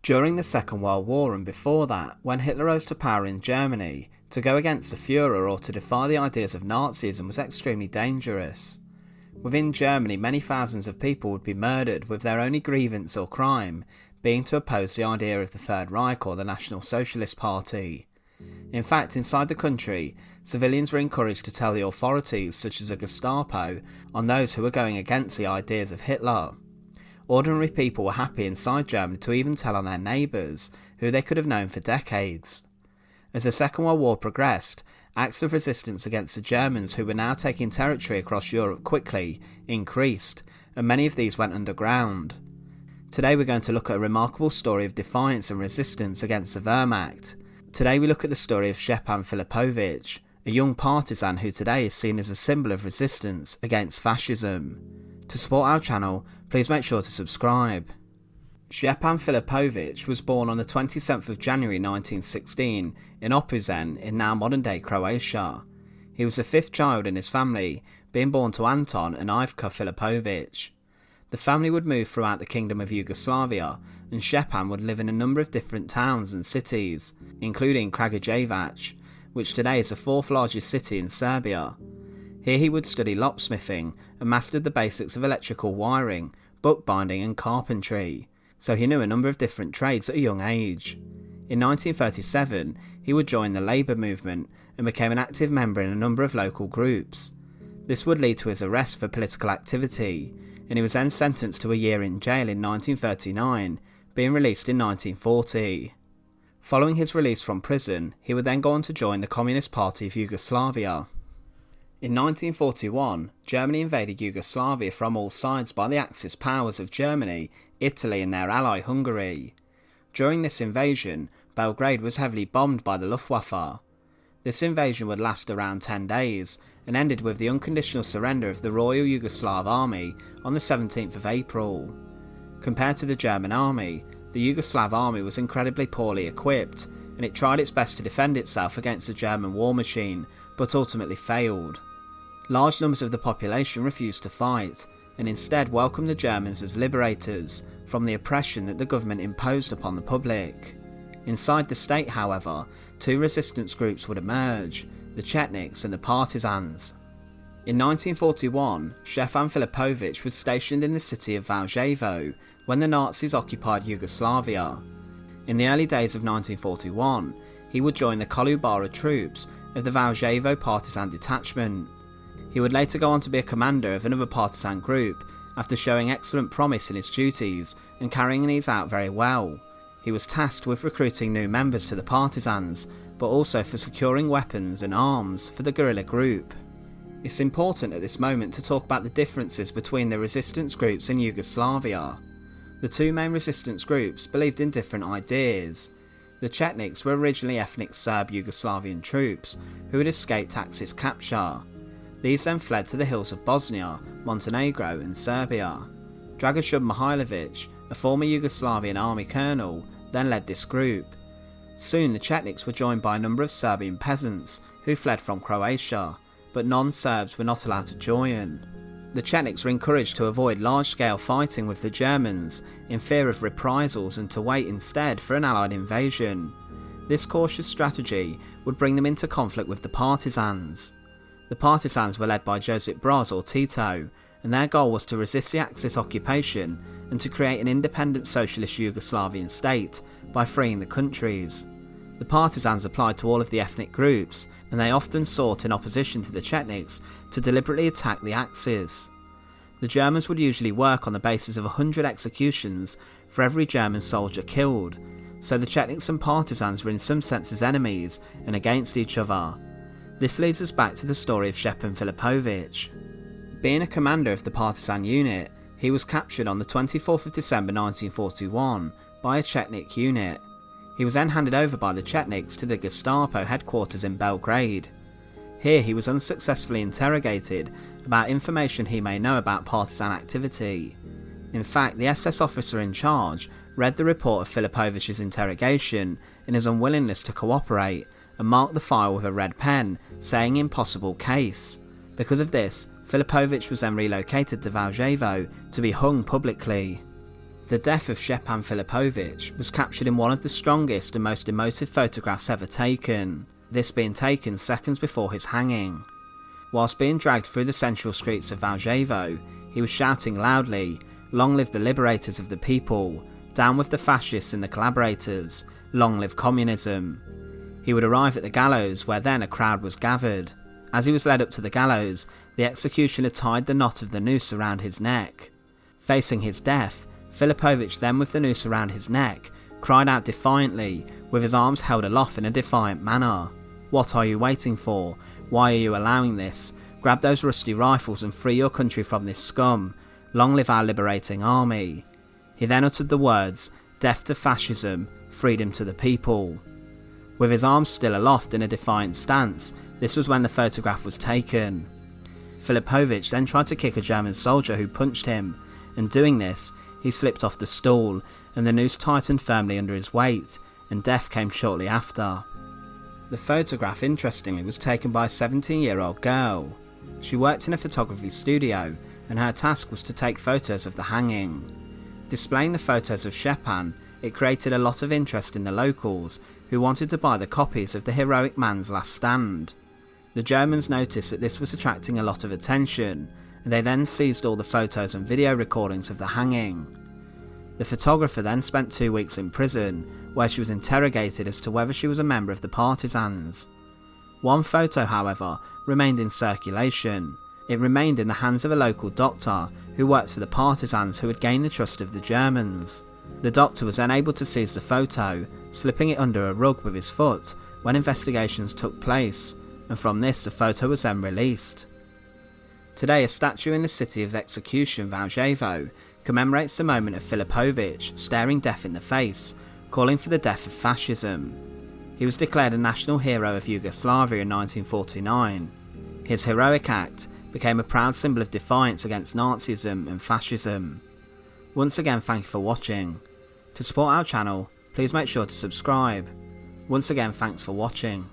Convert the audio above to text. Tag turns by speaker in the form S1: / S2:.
S1: During the Second World War and before that, when Hitler rose to power in Germany, to go against the Führer or to defy the ideas of Nazism was extremely dangerous. Within Germany, many thousands of people would be murdered, with their only grievance or crime being to oppose the idea of the Third Reich or the National Socialist Party. In fact, inside the country, civilians were encouraged to tell the authorities, such as the Gestapo, on those who were going against the ideas of Hitler. Ordinary people were happy inside Germany to even tell on their neighbours, who they could have known for decades. As the Second World War progressed, acts of resistance against the Germans, who were now taking territory across Europe quickly, increased, and many of these went underground. Today we're going to look at a remarkable story of defiance and resistance against the Wehrmacht. Today we look at the story of Stjepan Filipovic, a young partisan who today is seen as a symbol of resistance against fascism. To support our channel, please make sure to subscribe. Stjepan Filipovic was born on the 27th of January 1916 in Opuzen in now modern-day Croatia. He was the fifth child in his family, being born to Anton and Ivka Filipovic. The family would move throughout the Kingdom of Yugoslavia, and Stjepan would live in a number of different towns and cities, including Kragujevac, which today is the fourth largest city in Serbia. Here he would study locksmithing and mastered the basics of electrical wiring, bookbinding and carpentry, so he knew a number of different trades at a young age. In 1937, he would join the Labour movement and became an active member in a number of local groups. This would lead to his arrest for political activity, and he was then sentenced to a year in jail in 1939, being released in 1940. Following his release from prison, he would then go on to join the Communist Party of Yugoslavia. In 1941, Germany invaded Yugoslavia from all sides by the Axis powers of Germany, Italy and their ally Hungary. During this invasion, Belgrade was heavily bombed by the Luftwaffe. This invasion would last around 10 days, and ended with the unconditional surrender of the Royal Yugoslav Army on the 17th of April. Compared to the German army, the Yugoslav army was incredibly poorly equipped, and it tried its best to defend itself against the German war machine, but ultimately failed. Large numbers of the population refused to fight, and instead welcomed the Germans as liberators from the oppression that the government imposed upon the public. Inside the state, however, two resistance groups would emerge, the Chetniks and the Partisans. In 1941, Stjepan Filipovic was stationed in the city of Valjevo when the Nazis occupied Yugoslavia. In the early days of 1941, he would join the Kolubara troops of the Valjevo Partisan detachment. He would later go on to be a commander of another partisan group after showing excellent promise in his duties and carrying these out very well. He was tasked with recruiting new members to the Partisans, but also for securing weapons and arms for the guerrilla group. It's important at this moment to talk about the differences between the resistance groups in Yugoslavia. The two main resistance groups believed in different ideas. The Chetniks were originally ethnic Serb Yugoslavian troops who had escaped Axis capture. These then fled to the hills of Bosnia, Montenegro and Serbia. Dragoljub Mihailovic, a former Yugoslavian army colonel, then led this group. Soon the Chetniks were joined by a number of Serbian peasants who fled from Croatia, but non-Serbs were not allowed to join. The Chetniks were encouraged to avoid large-scale fighting with the Germans in fear of reprisals and to wait instead for an Allied invasion. This cautious strategy would bring them into conflict with the Partisans. The Partisans were led by Josip Broz or Tito, and their goal was to resist the Axis occupation and to create an independent socialist Yugoslavian state by freeing the countries. The Partisans applied to all of the ethnic groups, and they often sought, in opposition to the Chetniks, to deliberately attack the Axis. The Germans would usually work on the basis of 100 executions for every German soldier killed, so the Chetniks and Partisans were in some senses enemies and against each other. This leads us back to the story of Stjepan Filipovic. Being a commander of the Partisan unit, he was captured on the 24th of December 1941 by a Chetnik unit. He was then handed over by the Chetniks to the Gestapo headquarters in Belgrade. Here he was unsuccessfully interrogated about information he may know about partisan activity. In fact, the SS officer in charge read the report of Filipovic's interrogation in his unwillingness to cooperate and marked the file with a red pen, saying impossible case. Because of this, Filipovic was then relocated to Valjevo to be hung publicly. The death of Stjepan Filipovic was captured in one of the strongest and most emotive photographs ever taken, this being taken seconds before his hanging. Whilst being dragged through the central streets of Valjevo, he was shouting loudly, "Long live the liberators of the people, down with the fascists and the collaborators, long live communism." He would arrive at the gallows where then a crowd was gathered. As he was led up to the gallows, the executioner tied the knot of the noose around his neck. Facing his death, Filipovic then with the noose around his neck, cried out defiantly, with his arms held aloft in a defiant manner. "What are you waiting for? Why are you allowing this? Grab those rusty rifles and free your country from this scum. Long live our liberating army." He then uttered the words, "Death to fascism, freedom to the people." With his arms still aloft in a defiant stance, this was when the photograph was taken. Filipovic then tried to kick a German soldier who punched him, and doing this, he slipped off the stool, and the noose tightened firmly under his weight, and death came shortly after. The photograph, interestingly, was taken by a 17-year-old girl. She worked in a photography studio, and her task was to take photos of the hanging. Displaying the photos of Stjepan, it created a lot of interest in the locals, who wanted to buy the copies of the heroic man's last stand. The Germans noticed that this was attracting a lot of attention, and they then seized all the photos and video recordings of the hanging. The photographer then spent 2 weeks in prison, where she was interrogated as to whether she was a member of the Partisans. One photo, however, remained in circulation. It remained in the hands of a local doctor who worked for the Partisans, who had gained the trust of the Germans. The doctor was then able to seize the photo, slipping it under a rug with his foot when investigations took place, and from this the photo was then released. Today, a statue in the city of execution, Valjevo, commemorates the moment of Filipovic staring death in the face, calling for the death of fascism. He was declared a national hero of Yugoslavia in 1949. His heroic act became a proud symbol of defiance against Nazism and fascism. Once again, thank you for watching. To support our channel, please make sure to subscribe. Once again, thanks for watching.